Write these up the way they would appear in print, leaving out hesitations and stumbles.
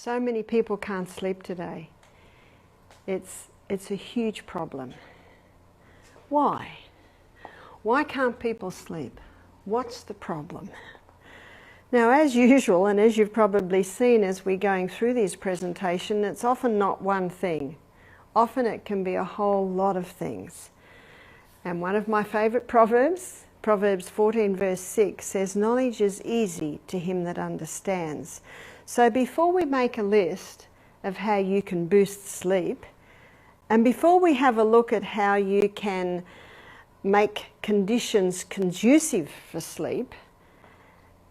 So many people can't sleep today. It's a huge problem. Why? Why can't people sleep? What's the problem? Now, as usual, and as you've probably seen as we're going through these presentations, it's often not one thing. Often it can be a whole lot of things. And one of my favourite proverbs, Proverbs 14 verse 6, says, "Knowledge is easy to him that understands." So before we make a list of how you can boost sleep, and before we have a look at how you can make conditions conducive for sleep,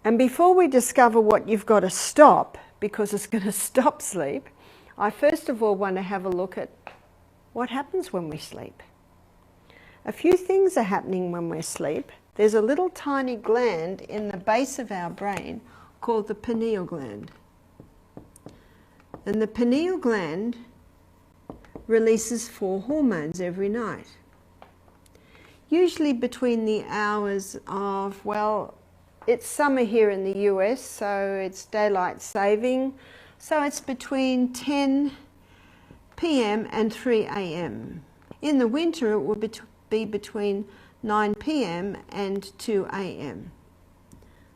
and before we discover what you've got to stop because it's going to stop sleep, I first of all want to have a look at what happens when we sleep. A few things are happening when we sleep. There's a little tiny gland in the base of our brain called the pineal gland. And the pineal gland releases 4 hormones every night. Usually between the hours of, well, it's summer here in the US, so it's daylight saving. So it's between 10 p.m. and 3 a.m. In the winter, it will be between 9 p.m. and 2 a.m.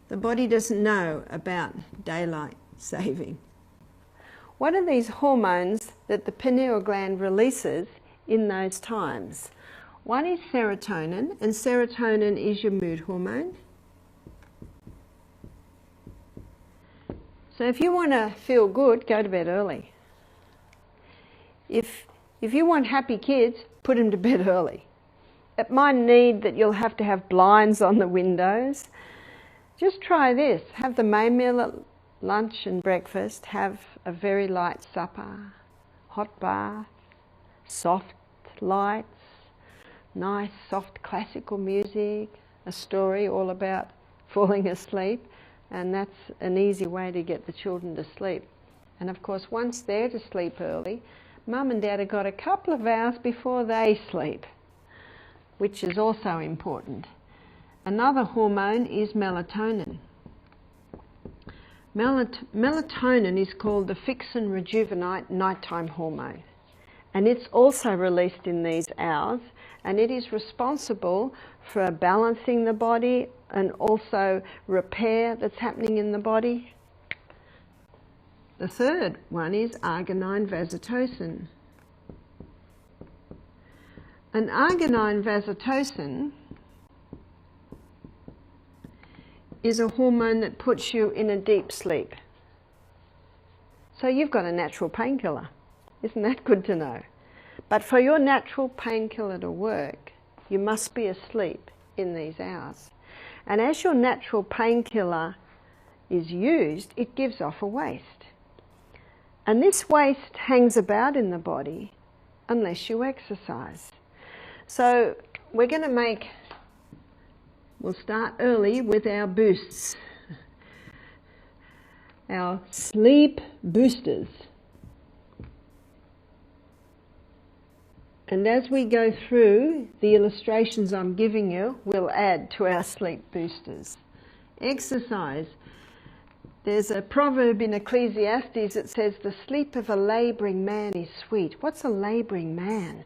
The body doesn't know about daylight saving. What are these hormones that the pineal gland releases in those times? One is serotonin, and serotonin is your mood hormone. So if you want to feel good, go to bed early. If you want happy kids, put them to bed early. It might need that you'll have to have blinds on the windows. Just try this. Have the main meal at lunch and breakfast. Have a very light supper, hot bath, soft lights, nice soft classical music, a story all about falling asleep. And that's an easy way to get the children to sleep. And of course, once they're to sleep early, Mum and Dad have got a couple of hours before they sleep, which is also important. Another hormone is melatonin. Melatonin is called the fix and rejuvenate nighttime hormone. And it's also released in these hours, and it is responsible for balancing the body and also repair that's happening in the body. The third one is arginine vasotocin. And arginine vasotocin is a hormone that puts you in a deep sleep. So you've got a natural painkiller. Isn't that good to know? But for your natural painkiller to work, you must be asleep in these hours. And as your natural painkiller is used, it gives off a waste. And this waste hangs about in the body unless you exercise. So we're going to we'll start early with our boosts, our sleep boosters. And as we go through the illustrations I'm giving you, we'll add to our sleep boosters. Exercise. There's a proverb in Ecclesiastes that says, "The sleep of a labouring man is sweet." What's a labouring man?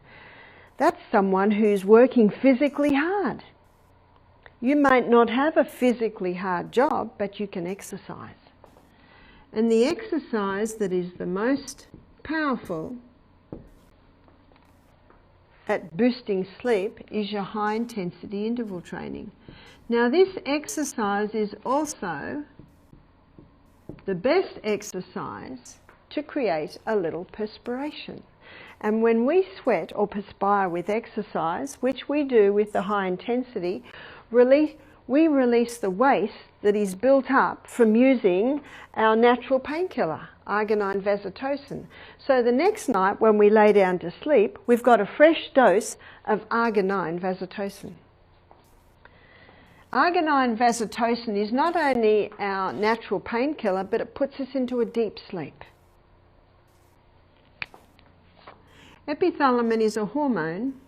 That's someone who's working physically hard. You might not have a physically hard job, but you can exercise. And the exercise that is the most powerful at boosting sleep is your high intensity interval training. Now this exercise is also the best exercise to create a little perspiration. And when we sweat or perspire with exercise, which we do with the high intensity, we release the waste that is built up from using our natural painkiller, arginine vasotocin. So the next night when we lay down to sleep, we've got a fresh dose of arginine vasotocin. Arginine vasotocin is not only our natural painkiller, but it puts us into a deep sleep. Epithalamin is a hormone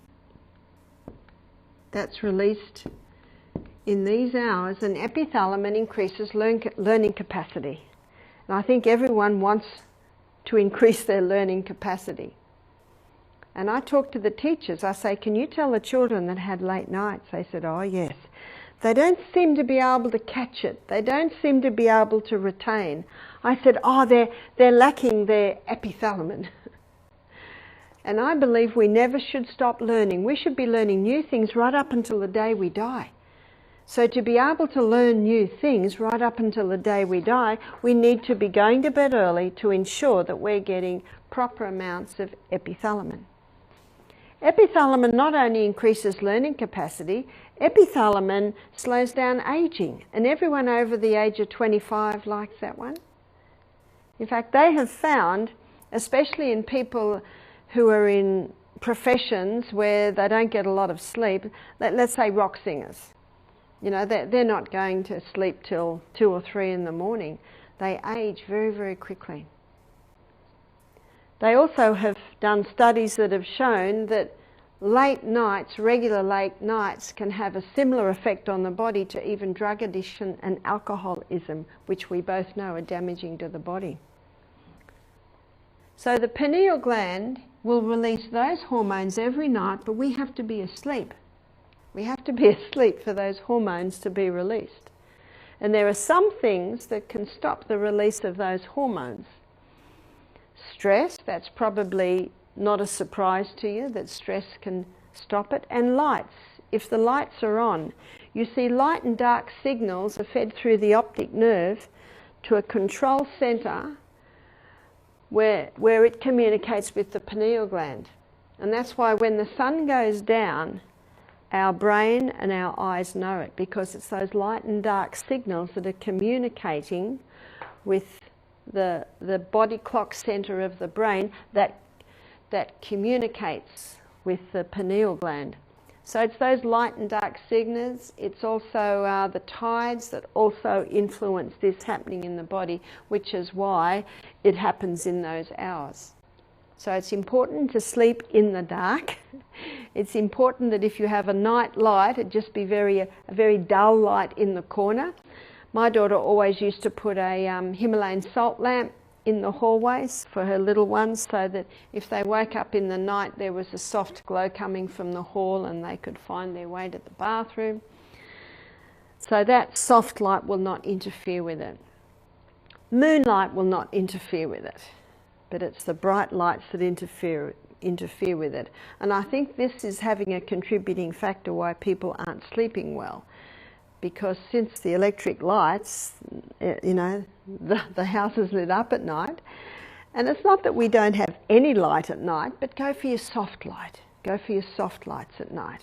that's released in these hours, and epithalamin increases learning capacity. And I think everyone wants to increase their learning capacity. And I talk to the teachers, I say, can you tell the children that had late nights? They said, oh yes. They don't seem to be able to catch it. They don't seem to be able to retain. I said, oh, they're lacking their epithalamin. And I believe we never should stop learning. We should be learning new things right up until the day we die. So to be able to learn new things right up until the day we die, we need to be going to bed early to ensure that we're getting proper amounts of epithalamin. Epithalamin not only increases learning capacity, epithalamin slows down aging. And everyone over the age of 25 likes that one. In fact, they have found, especially in people who are in professions where they don't get a lot of sleep, let's say rock singers. You know, they're not going to sleep till 2 or 3 in the morning. They age very, very quickly. They also have done studies that have shown that late nights, regular late nights, can have a similar effect on the body to even drug addiction and alcoholism, which we both know are damaging to the body. So the pineal gland will release those hormones every night, but we have to be asleep. We have to be asleep for those hormones to be released. And there are some things that can stop the release of those hormones. Stress, that's probably not a surprise to you, that stress can stop it. And lights, if the lights are on, you see light and dark signals are fed through the optic nerve to a control centre where it communicates with the pineal gland. And that's why when the sun goes down, our brain and our eyes know it, because it's those light and dark signals that are communicating with the body clock centre of the brain that communicates with the pineal gland. So it's those light and dark signals. It's also the tides that also influence this happening in the body, which is why it happens in those hours. So it's important to sleep in the dark. It's important that if you have a night light, it just be a very dull light in the corner. My daughter always used to put a Himalayan salt lamp in the hallways for her little ones, so that if they woke up in the night, there was a soft glow coming from the hall and they could find their way to the bathroom. So that soft light will not interfere with it. Moonlight will not interfere with it, but it's the bright lights that interfere with it. And I think this is having a contributing factor why people aren't sleeping well. Because since the electric lights, you know, the house is lit up at night. And it's not that we don't have any light at night, but go for your soft light. Go for your soft lights at night.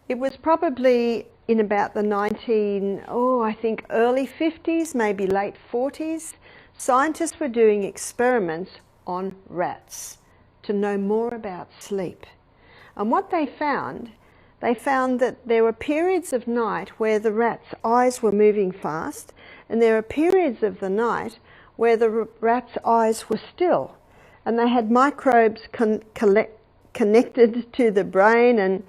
It was probably in about the early 50s, maybe late 40s, scientists were doing experiments on rats to know more about sleep. And what they found that there were periods of night where the rat's eyes were moving fast, and there are periods of the night where the rat's eyes were still. And they had microbes connected to the brain,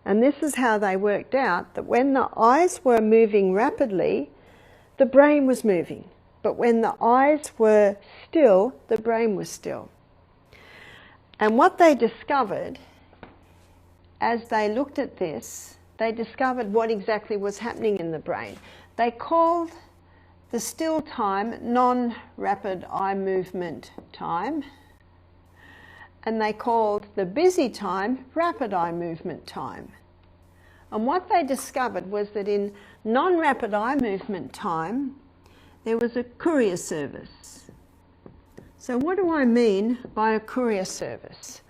and this is how they worked out that when the eyes were moving rapidly, the brain was moving. But when the eyes were still, the brain was still. And what they discovered, as they looked at this, they discovered what exactly was happening in the brain. They called the still time non-rapid eye movement time, and they called the busy time rapid eye movement time. And what they discovered was that in non-rapid eye movement time, there was a courier service. So what do I mean by a courier service?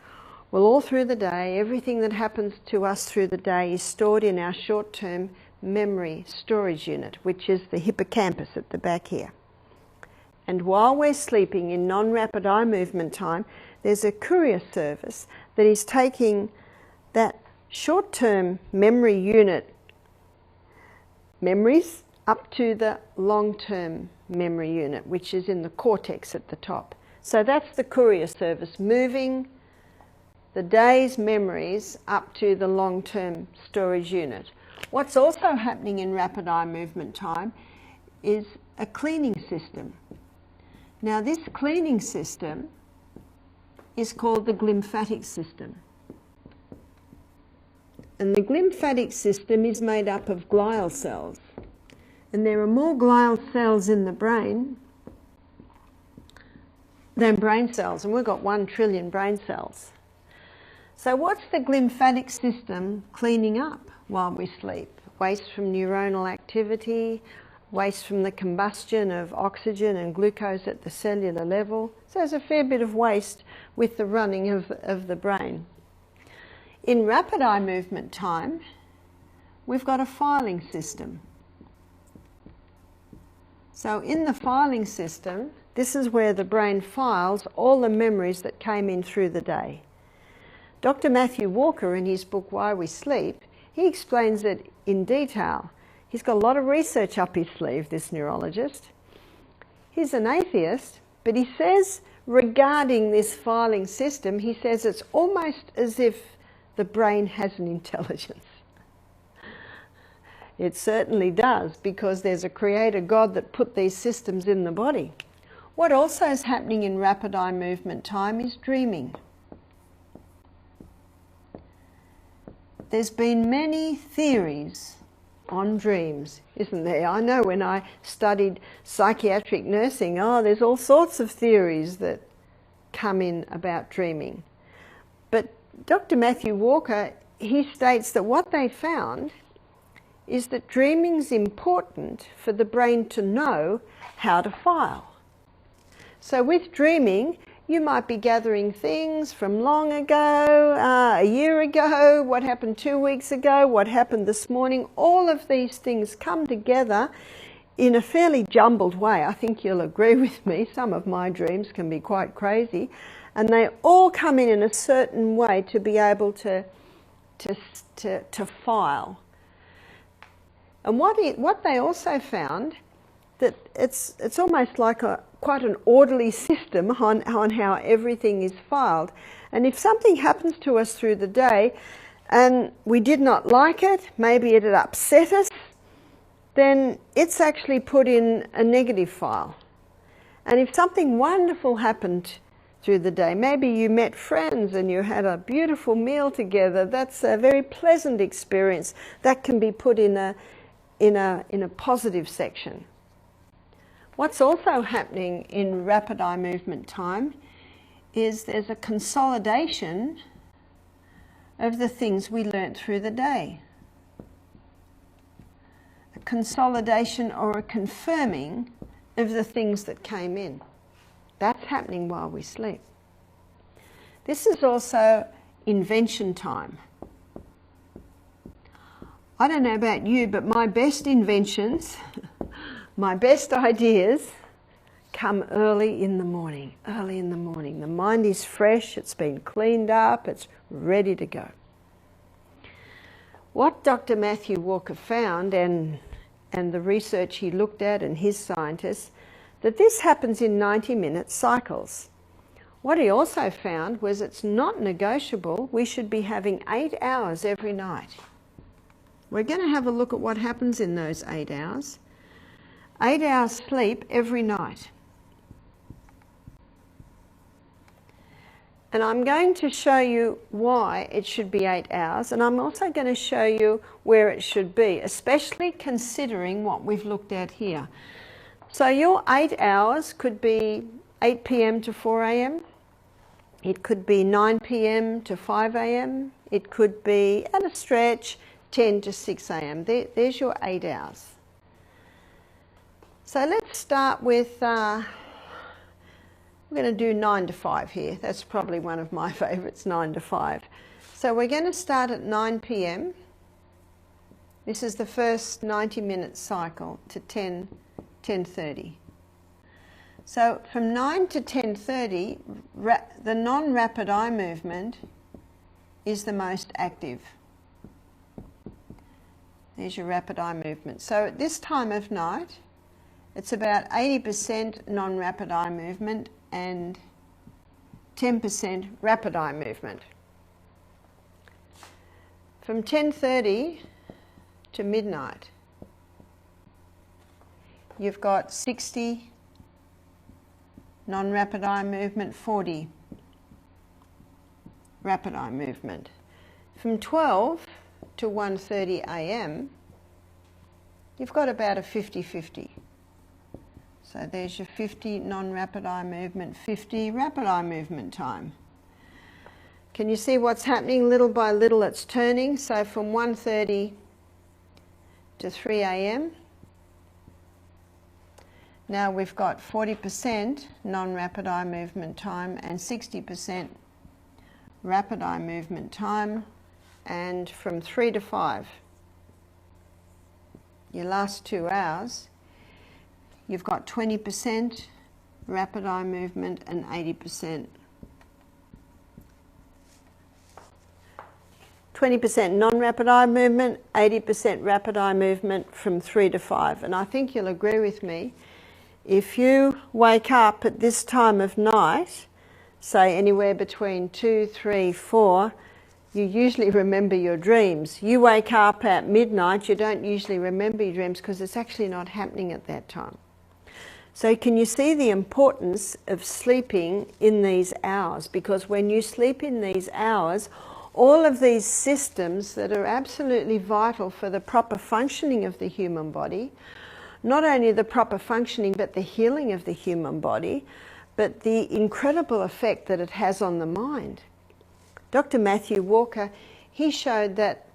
Well, all through the day, everything that happens to us through the day is stored in our short-term memory storage unit, which is the hippocampus at the back here. And while we're sleeping in non-rapid eye movement time, there's a courier service that is taking that short-term memory unit memories up to the long-term memory unit, which is in the cortex at the top. So that's the courier service, moving the day's memories up to the long-term storage unit. What's also happening in rapid eye movement time is a cleaning system. Now this cleaning system is called the glymphatic system. And the glymphatic system is made up of glial cells. And there are more glial cells in the brain than brain cells, and we've got 1 trillion brain cells. So what's the glymphatic system cleaning up while we sleep? Waste from neuronal activity, waste from the combustion of oxygen and glucose at the cellular level. So there's a fair bit of waste with the running of the brain. In rapid eye movement time, we've got a filing system. So in the filing system, this is where the brain files all the memories that came in through the day. Dr. Matthew Walker, in his book Why We Sleep, he explains it in detail. He's got a lot of research up his sleeve, this neurologist. He's an atheist, but he says regarding this filing system, he says it's almost as if the brain has an intelligence. It certainly does, because there's a creator God that put these systems in the body. What also is happening in rapid eye movement time is dreaming. There's been many theories on dreams, isn't there? I know when I studied psychiatric nursing, there's all sorts of theories that come in about dreaming. But Dr. Matthew Walker, he states that what they found is that dreaming's important for the brain to know how to file. So with dreaming, you might be gathering things from long ago, a year ago, what happened 2 weeks ago, what happened this morning. All of these things come together in a fairly jumbled way. I think you'll agree with me. Some of my dreams can be quite crazy. And they all come in a certain way to be able to file. And what they also found, that it's almost like quite an orderly system on how everything is filed. And if something happens to us through the day and we did not like it, maybe it had upset us, then it's actually put in a negative file. And if something wonderful happened through the day, maybe you met friends and you had a beautiful meal together, that's a very pleasant experience, that can be put in a positive section. What's also happening in rapid eye movement time is there's a consolidation of the things we learnt through the day. A consolidation or a confirming of the things that came in. That's happening while we sleep. This is also invention time. I don't know about you, but my best inventions, my best ideas come early in the morning. Early in the morning. The mind is fresh, it's been cleaned up, it's ready to go. What Dr. Matthew Walker found, and the research he looked at and his scientists, that this happens in 90-minute cycles. What he also found was it's not negotiable. We should be having 8 hours every night. We're going to have a look at what happens in those 8 hours. 8 hours sleep every night. And I'm going to show you why it should be 8 hours, and I'm also going to show you where it should be, especially considering what we've looked at here. So your 8 hours could be 8 p.m. to 4 a.m. It could be 9 p.m. to 5 a.m. It could be, at a stretch, 10 to 6 a.m. There's your 8 hours. So let's start with, we're going to do 9 to 5 here. That's probably one of my favourites, 9 to 5. So we're going to start at 9 p.m. This is the first 90-minute cycle to 10:30. So from 9 to 10:30, the non-rapid eye movement is the most active. There's your rapid eye movement. So at this time of night, it's about 80% non-rapid eye movement and 10% rapid eye movement. From 10:30 to midnight, you've got 60 non-rapid eye movement, 40 rapid eye movement. From 12 to 1:30 a.m. you've got about a 50-50. So there's your 50 non-rapid eye movement, 50 rapid eye movement time. Can you see what's happening? Little by little it's turning. So from 1:30 to 3 a.m. now we've got 40% non-rapid eye movement time and 60% rapid eye movement time. And from 3 to 5, your last 2 hours, you've got 20% rapid eye movement and 80%. 20% non-rapid eye movement, 80% rapid eye movement from 3 to 5. And I think you'll agree with me, if you wake up at this time of night, say anywhere between 2, 3, 4, you usually remember your dreams. You wake up at midnight, you don't usually remember your dreams because it's actually not happening at that time. So can you see the importance of sleeping in these hours? Because when you sleep in these hours, all of these systems that are absolutely vital for the proper functioning of the human body, not only the proper functioning but the healing of the human body, but the incredible effect that it has on the mind. Dr. Matthew Walker, he showed that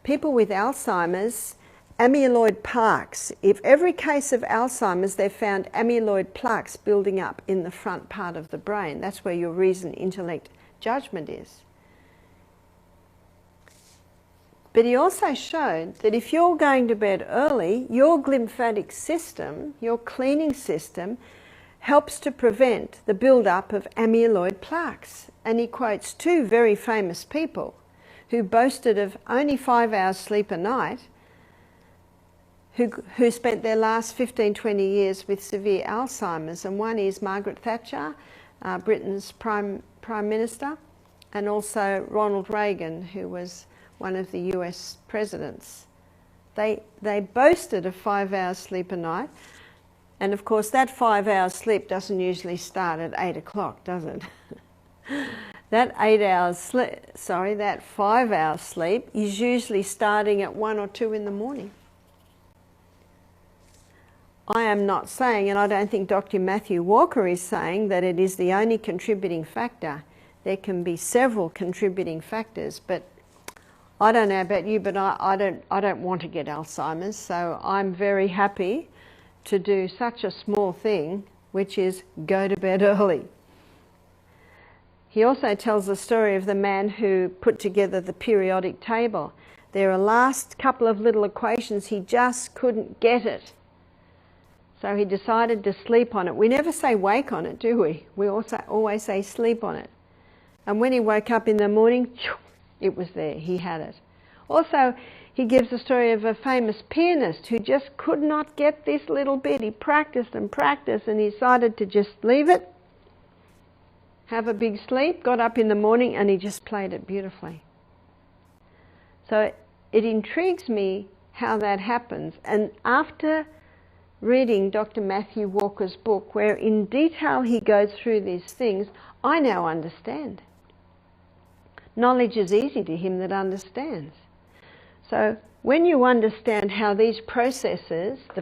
people with Alzheimer's, amyloid plaques, if every case of Alzheimer's they found amyloid plaques building up in the front part of the brain. That's where your reason, intellect, judgment is. But he also showed that if you're going to bed early, your glymphatic system, your cleaning system, helps to prevent the build-up of amyloid plaques. And he quotes 2 very famous people who boasted of only 5 hours sleep a night, who spent their last 15, 20 years with severe Alzheimer's. And one is Margaret Thatcher, Britain's Prime Minister, and also Ronald Reagan, who was one of the US presidents. They boasted of 5 hours sleep a night. And of course that 5 hours sleep doesn't usually start at 8 o'clock, does it? That 5 hours sleep is usually starting at 1 or 2 in the morning. I am not saying, and I don't think Dr. Matthew Walker is saying, that it is the only contributing factor. There can be several contributing factors, but I don't know about you, but I don't want to get Alzheimer's, so I'm very happy to do such a small thing, which is go to bed early. He also tells the story of the man who put together the periodic table. There are last couple of little equations, he just couldn't get it. So he decided to sleep on it. We never say wake on it, do we? We also always say sleep on it. And when he woke up in the morning, it was there, he had it. Also, he gives the story of a famous pianist who just could not get this little bit. He practiced and practiced and he decided to just leave it, have a big sleep, got up in the morning and he just played it beautifully. So it intrigues me how that happens. And after reading Dr. Matthew Walker's book, where in detail he goes through these things, I now understand. Knowledge is easy to him that understands. So when you understand how these processes, the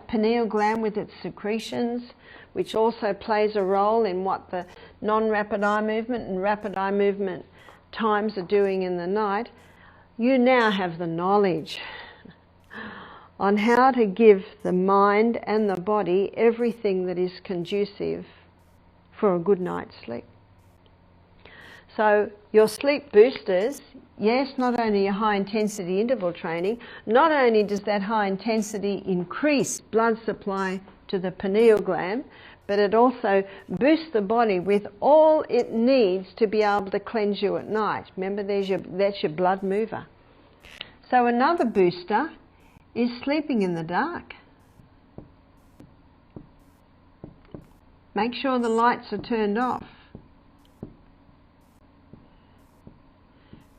pineal gland with its secretions, which also plays a role in what the non-rapid eye movement and rapid eye movement times are doing in the night, you now have the knowledge on how to give the mind and the body everything that is conducive for a good night's sleep. So your sleep boosters, yes, not only your high intensity interval training, not only does that high intensity increase blood supply to the pineal gland, but it also boosts the body with all it needs to be able to cleanse you at night. Remember, that's your blood mover. So another booster is sleeping in the dark. Make sure the lights are turned off.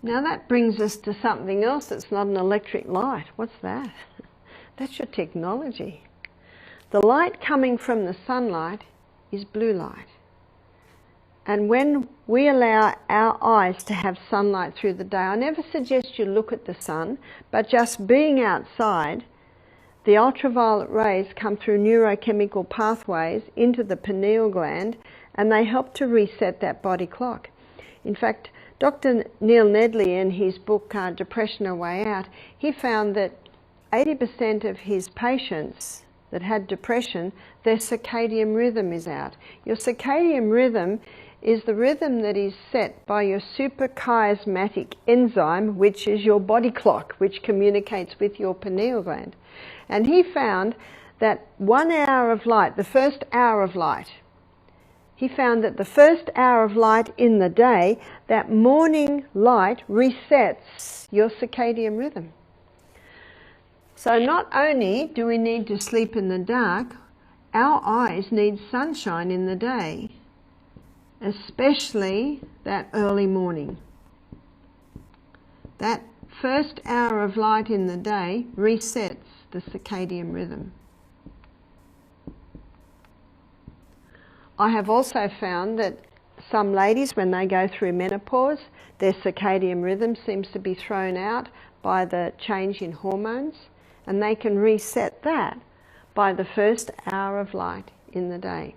Now that brings us to something else that's not an electric light. What's that? That's your technology. The light coming from the sunlight is blue light. And when we allow our eyes to have sunlight through the day, I never suggest you look at the sun, but just being outside, the ultraviolet rays come through neurochemical pathways into the pineal gland, and they help to reset that body clock. In fact, Dr. Neil Nedley, in his book Depression: A Way Out, he found that 80% of his patients that had depression, their circadian rhythm is out. Your circadian rhythm is the rhythm that is set by your suprachiasmatic enzyme, which is your body clock, which communicates with your pineal gland. And he found that 1 hour of light, the first hour of light, he found that the first hour of light in the day, that morning light resets your circadian rhythm. So not only do we need to sleep in the dark, our eyes need sunshine in the day, especially that early morning. That first hour of light in the day resets the circadian rhythm. I have also found that some ladies, when they go through menopause, their circadian rhythm seems to be thrown out by the change in hormones, and they can reset that by the first hour of light in the day.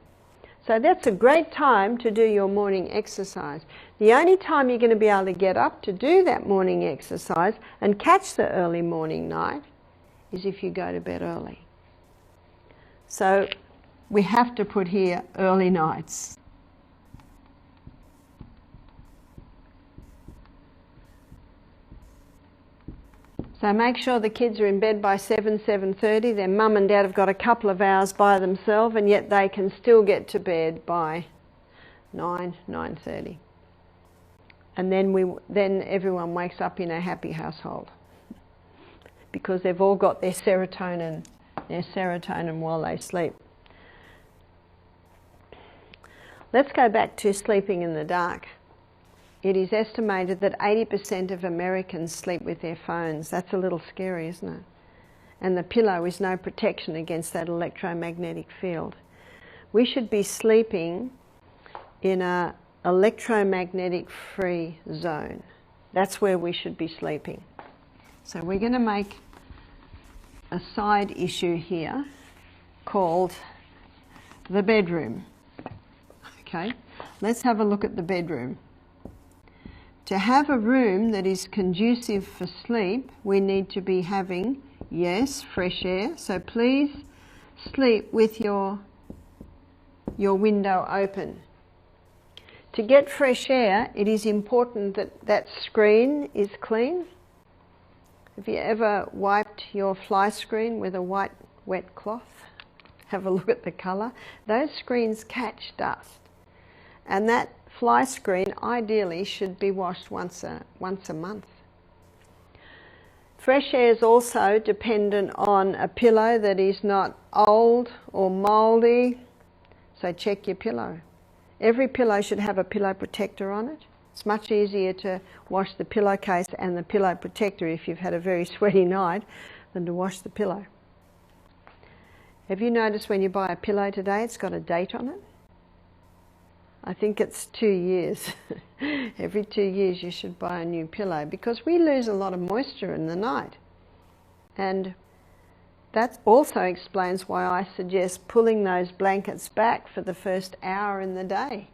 So that's a great time to do your morning exercise. The only time you're going to be able to get up to do that morning exercise and catch the early morning night is if you go to bed early. So we have to put here early nights. So make sure the kids are in bed by 7:30. Their mum and dad have got a couple of hours by themselves, and yet they can still get to bed by 9:30. And then everyone wakes up in a happy household because they've all got their serotonin while they sleep. Let's go back to sleeping in the dark. It is estimated that 80% of Americans sleep with their phones. That's a little scary, isn't it? And the pillow is no protection against that electromagnetic field. We should be sleeping in an electromagnetic-free zone. That's where we should be sleeping. So we're going to make a side issue here called the bedroom. Okay, let's have a look at the bedroom. To have a room that is conducive for sleep, we need to be having, yes, fresh air. So please sleep with your window open. To get fresh air, it is important that that screen is clean. Have you ever wiped your fly screen with a white wet cloth? Have a look at the colour. Those screens catch dust. And that fly screen ideally should be washed once a month. Fresh air is also dependent on a pillow that is not old or mouldy, so check your pillow. Every pillow should have a pillow protector on it. It's much easier to wash the pillowcase and the pillow protector if you've had a very sweaty night than to wash the pillow. Have you noticed when you buy a pillow today it's got a date on it? I think it's 2 years. Every 2 years you should buy a new pillow because we lose a lot of moisture in the night. And that also explains why I suggest pulling those blankets back for the first hour in the day.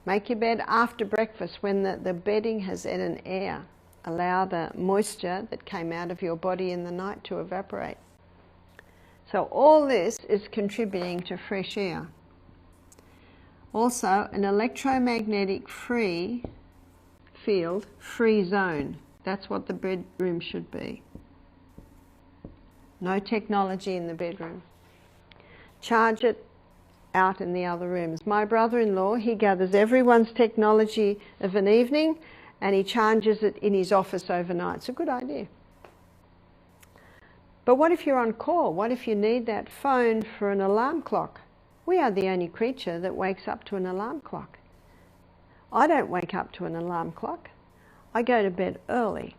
Make your bed after breakfast when the bedding has had an air. Allow the moisture that came out of your body in the night to evaporate. So all this is contributing to fresh air. Also, an electromagnetic free field, free zone. That's what the bedroom should be. No technology in the bedroom. Charge it out in the other rooms. My brother-in-law, he gathers everyone's technology of an evening and he charges it in his office overnight. It's a good idea. But what if you're on call? What if you need that phone for an alarm clock? We are the only creature that wakes up to an alarm clock. I don't wake up to an alarm clock. I go to bed early.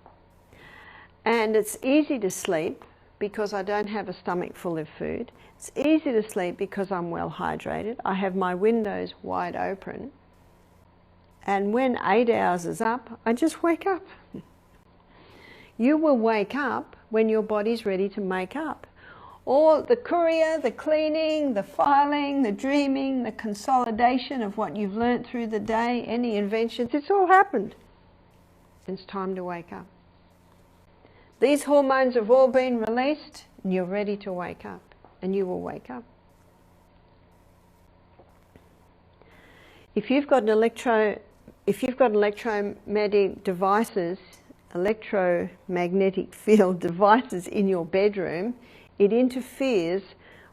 And it's easy to sleep because I don't have a stomach full of food. It's easy to sleep because I'm well hydrated. I have my windows wide open. And when 8 hours is up, I just wake up. You will wake up when your body's ready to make up. All the courier, the cleaning, the filing, the dreaming, the consolidation of what you've learnt through the day, any inventions, it's all happened. It's time to wake up. These hormones have all been released and you're ready to wake up, and you will wake up. If you've got electromagnetic devices, electromagnetic field devices in your bedroom, it interferes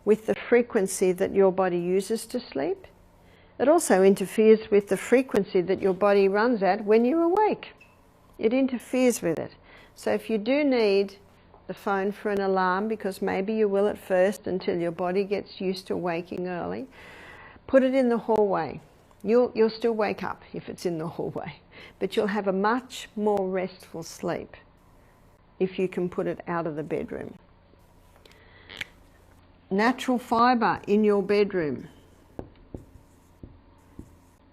with the frequency that your body uses to sleep. It also interferes with the frequency that your body runs at when you're awake. It interferes with it. So if you do need the phone for an alarm, because maybe you will at first until your body gets used to waking early, put it in the hallway. You'll still wake up if it's in the hallway, but you'll have a much more restful sleep if you can put it out of the bedroom. Natural fibre in your bedroom.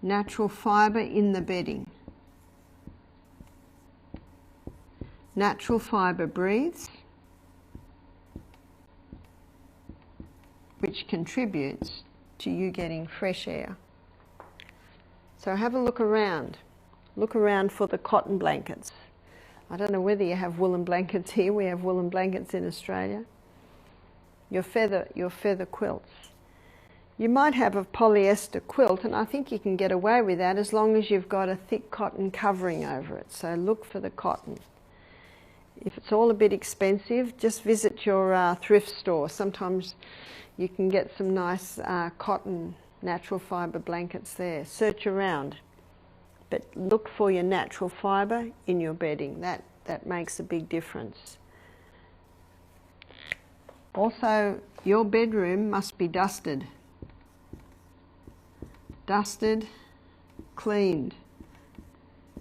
Natural fibre in the bedding. Natural fibre breathes, which contributes to you getting fresh air. So have a look around. Look around for the cotton blankets. I don't know whether you have woolen blankets here. We have woolen blankets in Australia. Your feather quilts. You might have a polyester quilt, and I think you can get away with that as long as you've got a thick cotton covering over it. So look for the cotton. If it's all a bit expensive, just visit your thrift store. Sometimes you can get some nice cotton natural fibre blankets there. Search around, but look for your natural fibre in your bedding. That makes a big difference. Also, your bedroom must be dusted. Dusted, cleaned,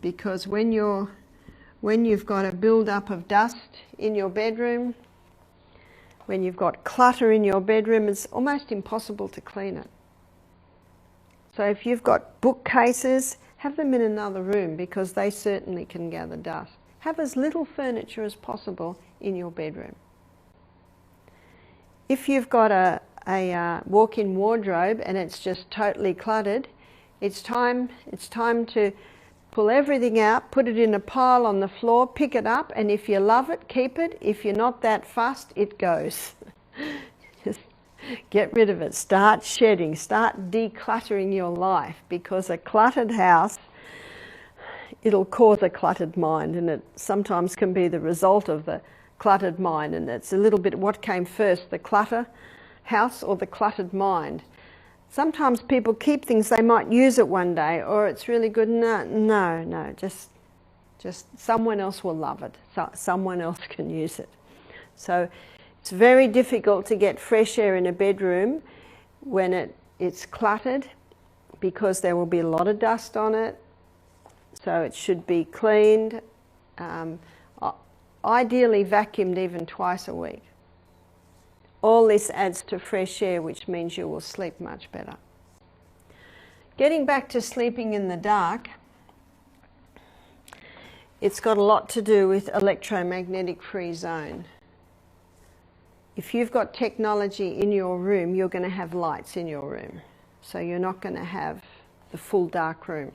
because when you've got a build-up of dust in your bedroom, when you've got clutter in your bedroom, it's almost impossible to clean it. So if you've got bookcases, have them in another room, because they certainly can gather dust. Have as little furniture as possible in your bedroom. If you've got a walk-in wardrobe and it's just totally cluttered, it's time to pull everything out, put it in a pile on the floor, pick it up, and if you love it, keep it. If you're not that fussed, it goes. Just get rid of it. Start shedding. Start decluttering your life, because a cluttered house, it'll cause a cluttered mind, and it sometimes can be the result of the cluttered mind, and it's a little bit what came first, the clutter house or the cluttered mind. Sometimes people keep things, they might use it one day, or it's really good. No, just someone else will love it. Someone else can use it. So it's very difficult to get fresh air in a bedroom when it's cluttered, because there will be a lot of dust on it. So it should be cleaned, ideally vacuumed even twice a week. All this adds to fresh air, which means you will sleep much better. Getting back to sleeping in the dark, it's got a lot to do with electromagnetic free zone. If you've got technology in your room, you're going to have lights in your room. So you're not going to have the full dark room.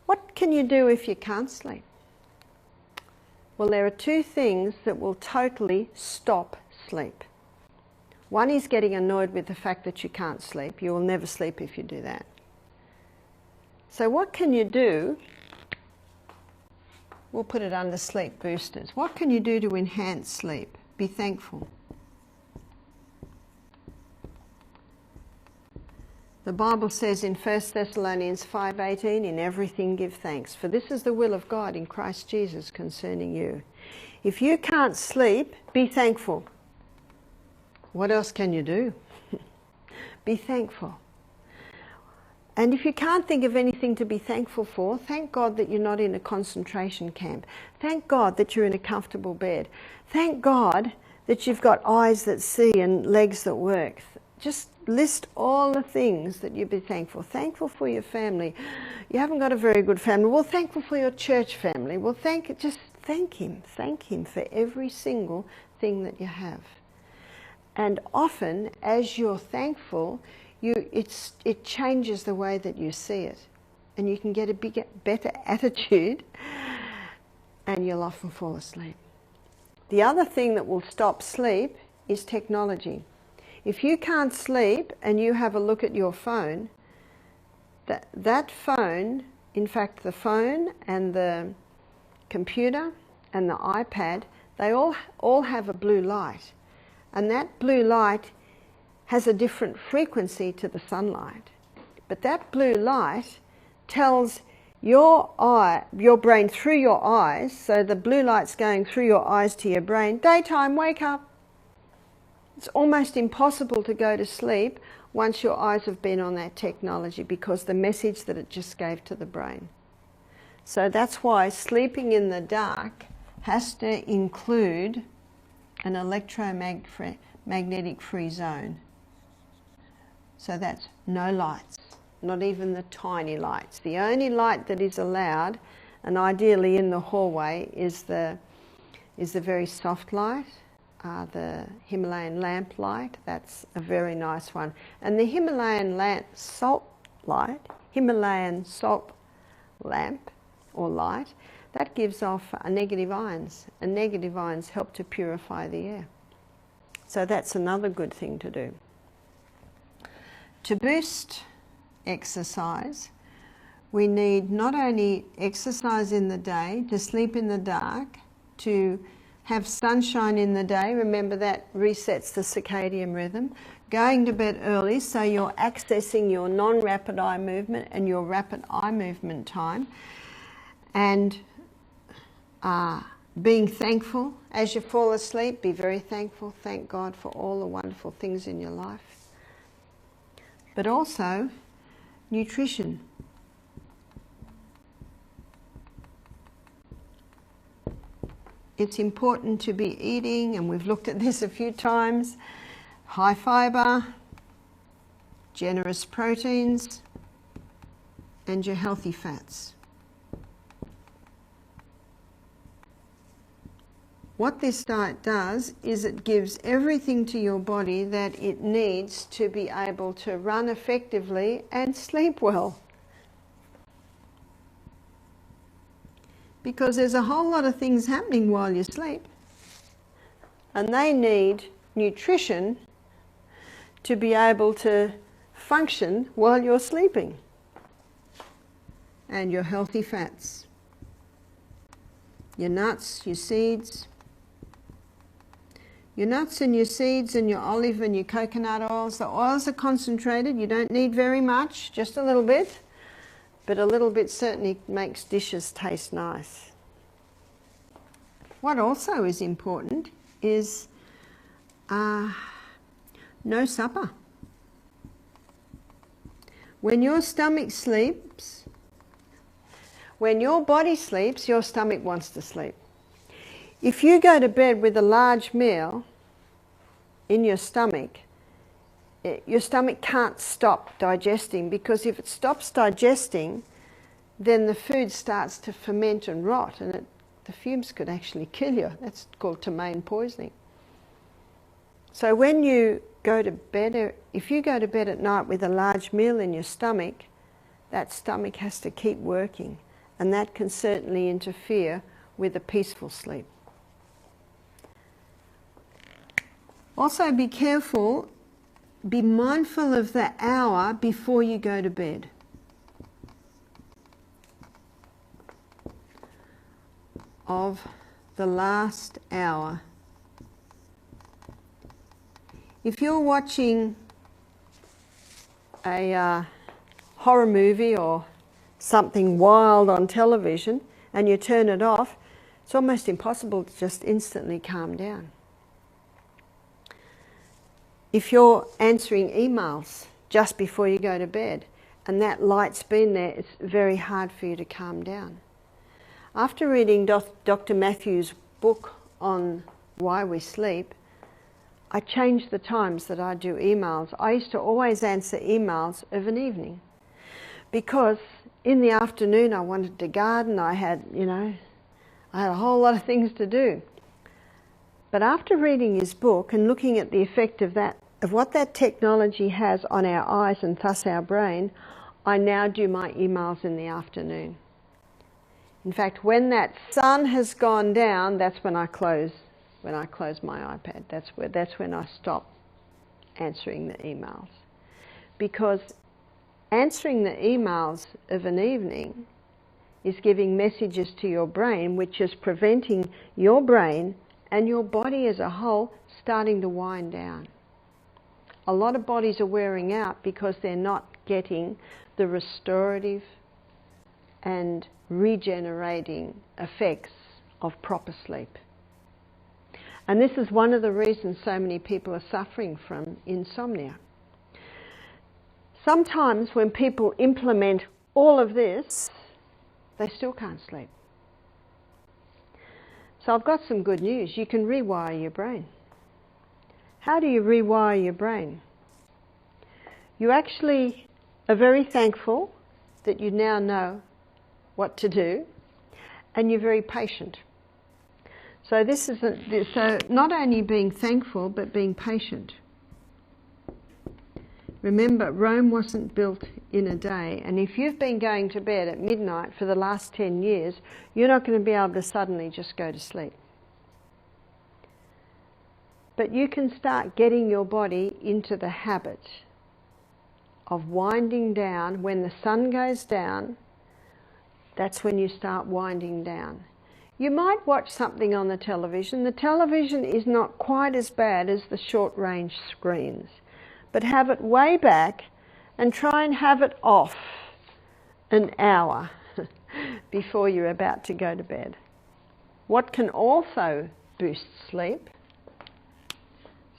What can you do if you can't sleep? Well, there are two things that will totally stop sleep. One is getting annoyed with the fact that you can't sleep. You will never sleep if you do that. So what can you do? We'll put it under sleep boosters. What can you do to enhance sleep? Be thankful. The Bible says in 1 Thessalonians 5:18, in everything give thanks, for this is the will of God in Christ Jesus concerning you. If you can't sleep, be thankful. What else can you do? Be thankful. And if you can't think of anything to be thankful for, thank God that you're not in a concentration camp. Thank God that you're in a comfortable bed. Thank God that you've got eyes that see and legs that work. Just list all the things that you'd be thankful. Thankful for your family. You haven't got a very good family. Well, thankful for your church family. Well, just thank Him. Thank Him for every single thing that you have. And often, as you're thankful, it changes the way that you see it. And you can get a better attitude, and you'll often fall asleep. The other thing that will stop sleep is technology. If you can't sleep and you have a look at your phone, that phone, in fact the phone and the computer and the iPad, they all have a blue light. And that blue light has a different frequency to the sunlight. But that blue light tells your brain through your eyes, so the blue light's going through your eyes to your brain, daytime, wake up. It's almost impossible to go to sleep once your eyes have been on that technology, because the message that it just gave to the brain. So that's why sleeping in the dark has to include an electromagnetic free zone. So that's no lights, not even the tiny lights. The only light that is allowed, and ideally in the hallway, is the very soft light, the Himalayan lamp light. That's a very nice one. And the Himalayan salt lamp or light, that gives off negative ions, and negative ions help to purify the air. So that's another good thing to do. To boost exercise, we need not only exercise in the day, to sleep in the dark, to have sunshine in the day. Remember, that resets the circadian rhythm. Going to bed early, so you're accessing your non-rapid eye movement and your rapid eye movement time. And being thankful. As you fall asleep, be very thankful. Thank God for all the wonderful things in your life. But also, nutrition. It's important to be eating, and we've looked at this a few times, high fibre, generous proteins, and your healthy fats. What this diet does is it gives everything to your body that it needs to be able to run effectively and sleep well. Because there's a whole lot of things happening while you sleep, and they need nutrition to be able to function while you're sleeping. And your healthy fats, your nuts, your seeds. Your nuts and your seeds and your olive and your coconut oils. The oils are concentrated. You don't need very much, just a little bit. But a little bit certainly makes dishes taste nice. What also is important is no supper. When your stomach sleeps, when your body sleeps, your stomach wants to sleep. If you go to bed with a large meal in your stomach can't stop digesting, because if it stops digesting, then the food starts to ferment and rot, and the fumes could actually kill you. That's called ptomaine poisoning. So when you go to bed, if you go to bed at night with a large meal in your stomach, that stomach has to keep working, and that can certainly interfere with a peaceful sleep. Also, be careful, be mindful of the hour before you go to bed. Of the last hour. If you're watching a horror movie or something wild on television and you turn it off, it's almost impossible to just instantly calm down. If you're answering emails just before you go to bed and that light's been there, it's very hard for you to calm down. After reading Dr. Matthews' book on why we sleep, I changed the times that I do emails. I used to always answer emails of an evening because in the afternoon I wanted to garden, I had a whole lot of things to do. But after reading his book and looking at the effect of what that technology has on our eyes and thus our brain, I now do my emails in the afternoon. In fact, when that sun has gone down, that's when I close my iPad. That's when I stop answering the emails. Because answering the emails of an evening is giving messages to your brain, which is preventing your brain and your body as a whole starting to wind down. A lot of bodies are wearing out because they're not getting the restorative and regenerating effects of proper sleep. And this is one of the reasons so many people are suffering from insomnia. Sometimes when people implement all of this, they still can't sleep. So I've got some good news. You can rewire your brain. How do you rewire your brain? You actually are very thankful that you now know what to do, and you're very patient. So so not only being thankful, but being patient. Remember, Rome wasn't built in a day, and if you've been going to bed at midnight for the last 10 years, you're not going to be able to suddenly just go to sleep. But you can start getting your body into the habit of winding down. When the sun goes down, that's when you start winding down. You might watch something on the television. The television is not quite as bad as the short-range screens, but have it way back and try and have it off an hour before you're about to go to bed. What can also boost sleep,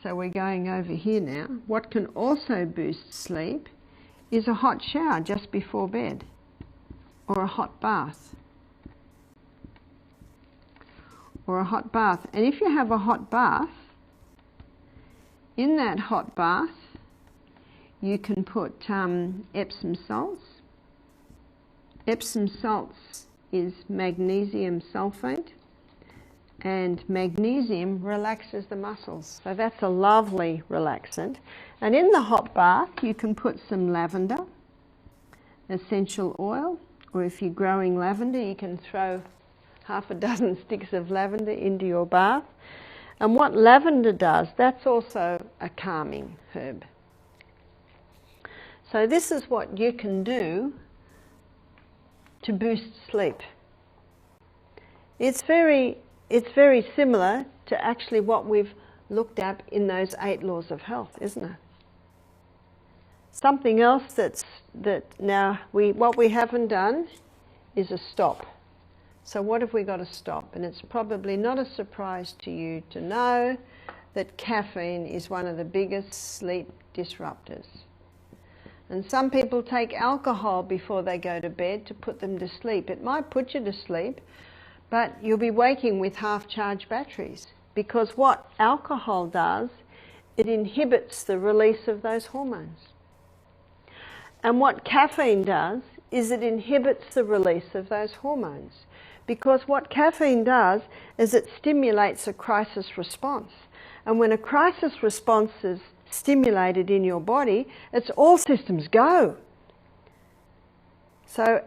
so we're going over here now, what can also boost sleep is a hot shower just before bed, or a hot bath. And if you have a hot bath, in that hot bath you can put Epsom salts. Epsom salts is magnesium sulfate, and magnesium relaxes the muscles. So that's a lovely relaxant. And in the hot bath you can put some lavender, essential oil, or if you're growing lavender you can throw half a dozen sticks of lavender into your bath. And what lavender does, that's also a calming herb. So this is what you can do to boost sleep. It's very similar to actually what we've looked at in those 8 laws of health, isn't it? Something else what we haven't done is a stop. So what have we got to stop? And it's probably not a surprise to you to know that caffeine is one of the biggest sleep disruptors. And some people take alcohol before they go to bed to put them to sleep. It might put you to sleep, but you'll be waking with half-charged batteries, because what alcohol does, it inhibits the release of those hormones. And what caffeine does is it inhibits the release of those hormones. Because what caffeine does is it stimulates a crisis response. And when a crisis response is stimulated in your body, it's all systems go. So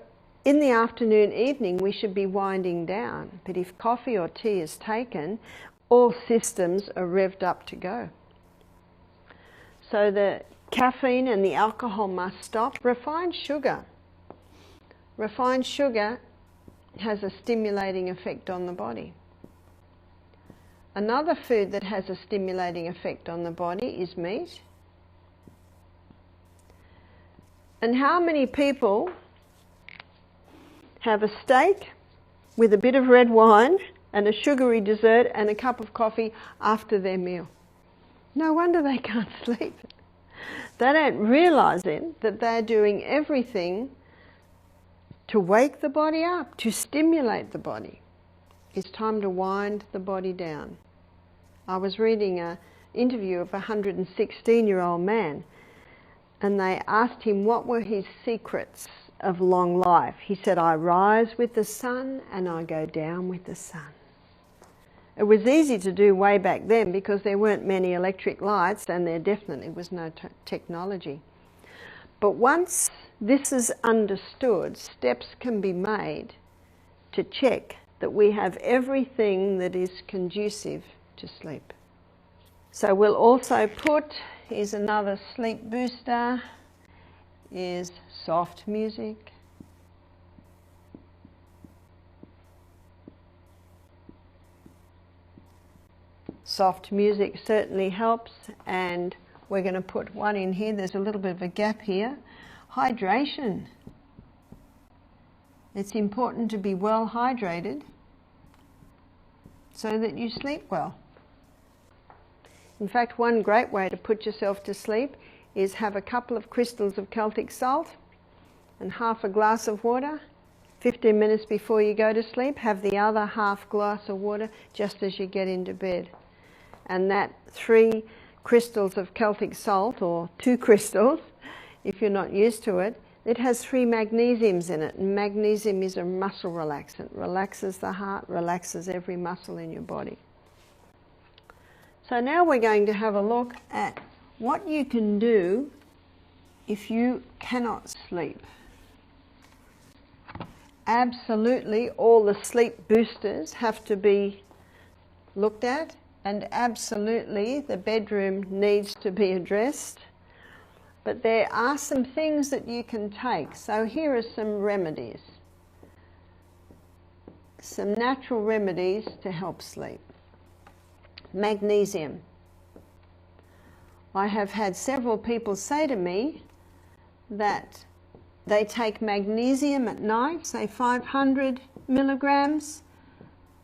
in the afternoon, evening, we should be winding down. But if coffee or tea is taken, all systems are revved up to go. So the caffeine and the alcohol must stop. Refined sugar. Refined sugar has a stimulating effect on the body. Another food that has a stimulating effect on the body is meat. And how many people have a steak with a bit of red wine and a sugary dessert and a cup of coffee after their meal? No wonder they can't sleep. They don't realise it, that they're doing everything to wake the body up, to stimulate the body. It's time to wind the body down. I was reading an interview of a 116-year-old man, and they asked him what were his secrets of long life. He said, I rise with the sun and I go down with the sun. It was easy to do way back then because there weren't many electric lights and there definitely was no technology. But once this is understood, steps can be made to check that we have everything that is conducive to sleep. So we'll also put, here's another sleep booster, is soft music. Soft music certainly helps, and we're going to put one in here. There's a little bit of a gap here. Hydration. It's important to be well hydrated so that you sleep well. In fact, one great way to put yourself to sleep is have a couple of crystals of Celtic salt and half a glass of water. 15 minutes before you go to sleep, have the other half glass of water just as you get into bed. And that 3 crystals of Celtic salt, or 2 crystals, if you're not used to it, it has 3 magnesiums in it. And magnesium is a muscle relaxant. Relaxes the heart, relaxes every muscle in your body. So now we're going to have a look at what you can do if you cannot sleep. Absolutely all the sleep boosters have to be looked at, and absolutely the bedroom needs to be addressed. But there are some things that you can take. So here are some remedies. Some natural remedies to help sleep. Magnesium. I have had several people say to me that they take magnesium at night, say 500 milligrams,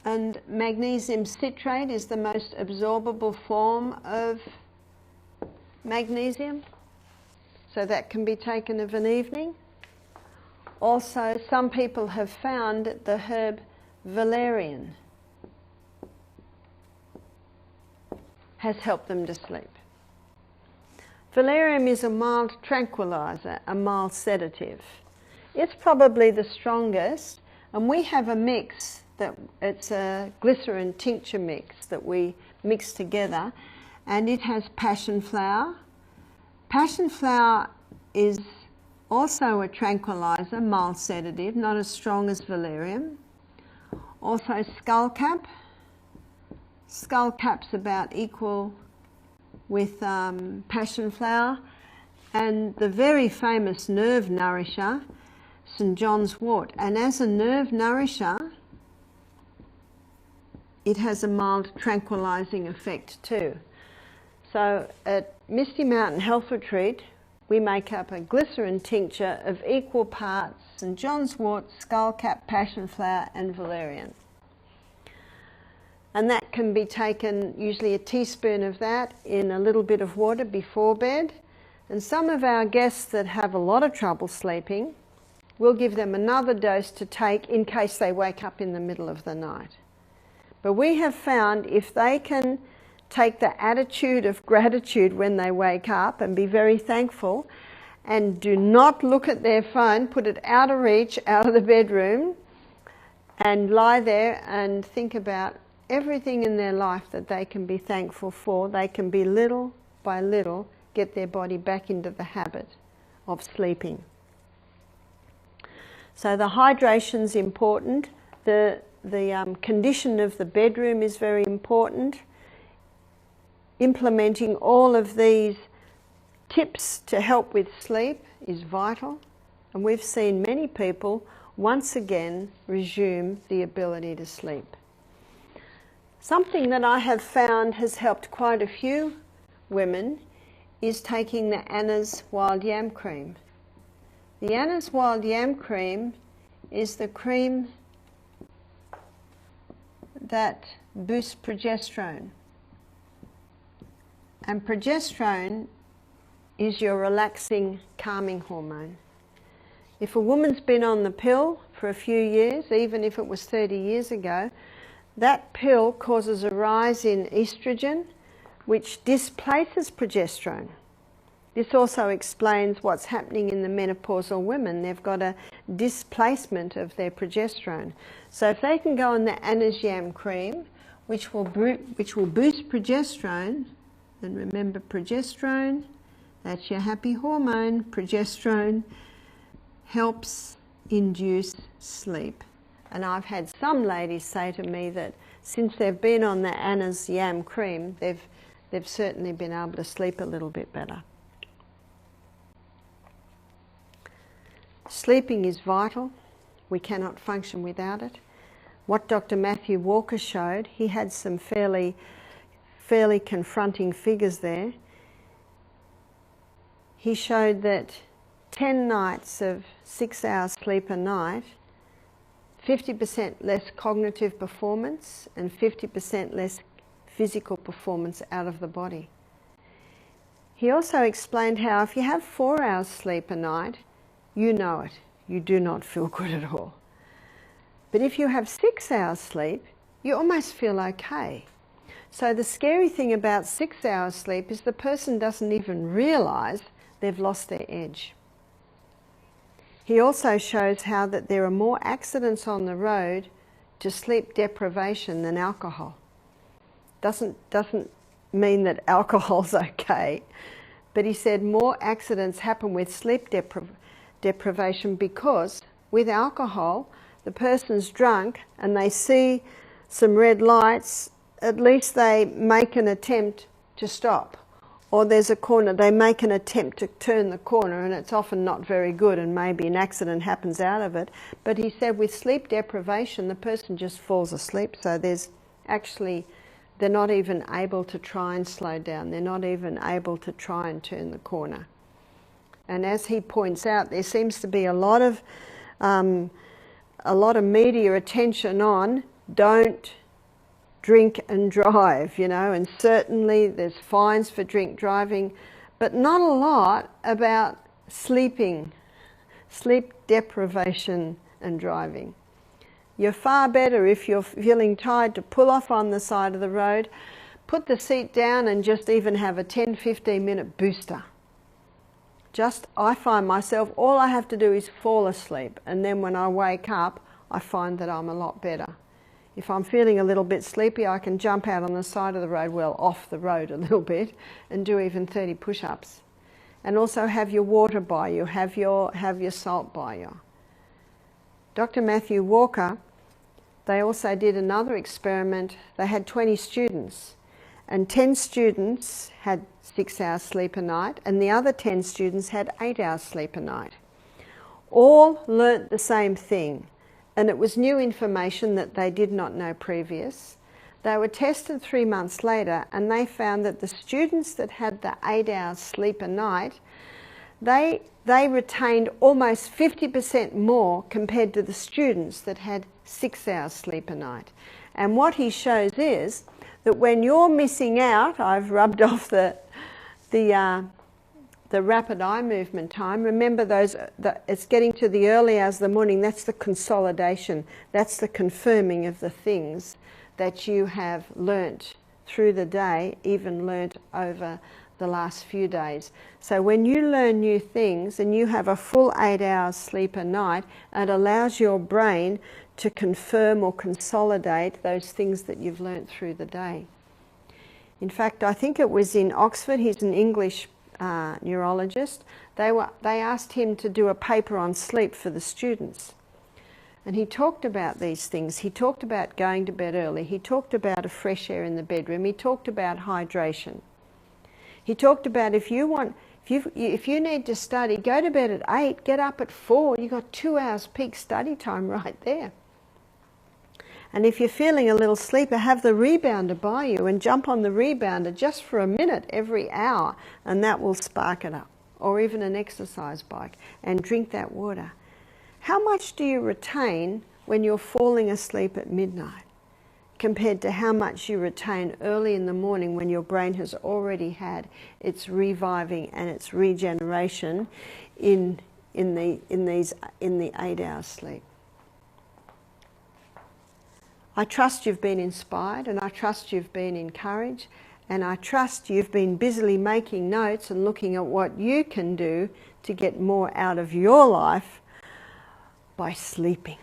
and magnesium citrate is the most absorbable form of magnesium, so that can be taken of an evening. Also, some people have found that the herb valerian has helped them to sleep. Valerian is a mild tranquilizer, a mild sedative. It's probably the strongest, and we have a mix that it's a glycerin tincture mix that we mix together, and it has passion flower. Passion flower is also a tranquilizer, mild sedative, not as strong as valerian. Also skullcap. Skullcap's about equal with passion flower, and the very famous nerve nourisher, St. John's wort. And as a nerve nourisher, it has a mild tranquilizing effect too. So at Misty Mountain Health Retreat, we make up a glycerin tincture of equal parts St. John's wort, skullcap, passion flower and valerian. And that can be taken, usually a teaspoon of that, in a little bit of water before bed. And some of our guests that have a lot of trouble sleeping, we'll give them another dose to take in case they wake up in the middle of the night. But we have found if they can take the attitude of gratitude when they wake up and be very thankful, and do not look at their phone, put it out of reach, out of the bedroom, and lie there and think about everything in their life that they can be thankful for, they can be little by little get their body back into the habit of sleeping. So the hydration's important. The condition of the bedroom is very important. Implementing all of these tips to help with sleep is vital, and we've seen many people once again resume the ability to sleep. Something that I have found has helped quite a few women is taking the Anna's wild yam cream. The Anna's wild yam cream is the cream that boosts progesterone. And progesterone is your relaxing, calming hormone. If a woman's been on the pill for a few years, even if it was 30 years ago, that pill causes a rise in estrogen, which displaces progesterone. This also explains what's happening in the menopausal women. They've got a displacement of their progesterone. So if they can go on the Anna's Yam cream, which will boost progesterone, and remember progesterone, that's your happy hormone. Progesterone helps induce sleep. And I've had some ladies say to me that since they've been on the Anna's Yam cream, they've certainly been able to sleep a little bit better. Sleeping is vital. We cannot function without it. What Dr. Matthew Walker showed, he had some fairly confronting figures there. He showed that 10 nights of 6 hours sleep a night, 50% less cognitive performance and 50% less physical performance out of the body. He also explained how if you have 4 hours sleep a night, you know it, you do not feel good at all. But if you have 6 hours sleep, you almost feel okay. So the scary thing about 6 hours sleep is the person doesn't even realise they've lost their edge. He also shows how that there are more accidents on the road to sleep deprivation than alcohol. Doesn't mean that alcohol's okay, but he said more accidents happen with sleep deprivation because with alcohol, the person's drunk and they see some red lights, at least they make an attempt to stop. Or there's a corner, they make an attempt to turn the corner and it's often not very good and maybe an accident happens out of it. But he said with sleep deprivation, the person just falls asleep. So they're not even able to try and slow down. They're not even able to try and turn the corner. And as he points out, there seems to be a lot of media attention on don't drink and drive, you know, and certainly there's fines for drink driving, but not a lot about sleep deprivation and driving. You're far better if you're feeling tired to pull off on the side of the road, put the seat down and just even have a 10-15 minute booster. I find myself, all I have to do is fall asleep, and then when I wake up, I find that I'm a lot better. If I'm feeling a little bit sleepy, I can jump out on the side of the road, well, off the road a little bit, and do even 30 push-ups. And also have your water by you, have your salt by you. Dr. Matthew Walker, they also did another experiment. They had 20 students, and 10 students had 6 hours sleep a night, and the other 10 students had 8 hours sleep a night. All learnt the same thing. And it was new information that they did not know previous. They were tested 3 months later and they found that the students that had the 8 hours sleep a night, they retained almost 50% more compared to the students that had 6 hours sleep a night. And what he shows is that when you're missing out, I've rubbed off the rapid eye movement time. Remember it's getting to the early hours of the morning, that's the consolidation, that's the confirming of the things that you have learnt through the day, even learnt over the last few days. So when you learn new things and you have a full 8 hours sleep a night, it allows your brain to confirm or consolidate those things that you've learnt through the day. In fact, I think it was in Oxford, he's an English neurologist, they asked him to do a paper on sleep for the students. And he talked about these things. He talked about going to bed early. He talked about a fresh air in the bedroom. He talked about hydration. He talked about if you need to study, go to bed at 8, get up at 4. You've got 2 hours peak study time right there. And if you're feeling a little sleepy, have the rebounder by you and jump on the rebounder just for a minute every hour, and that will spark it up. Or even an exercise bike, and drink that water. How much do you retain when you're falling asleep at midnight? compared to how much you retain early in the morning when your brain has already had its reviving and its regeneration in the 8 hours sleep. I trust you've been inspired, and I trust you've been encouraged, and I trust you've been busily making notes and looking at what you can do to get more out of your life by sleeping.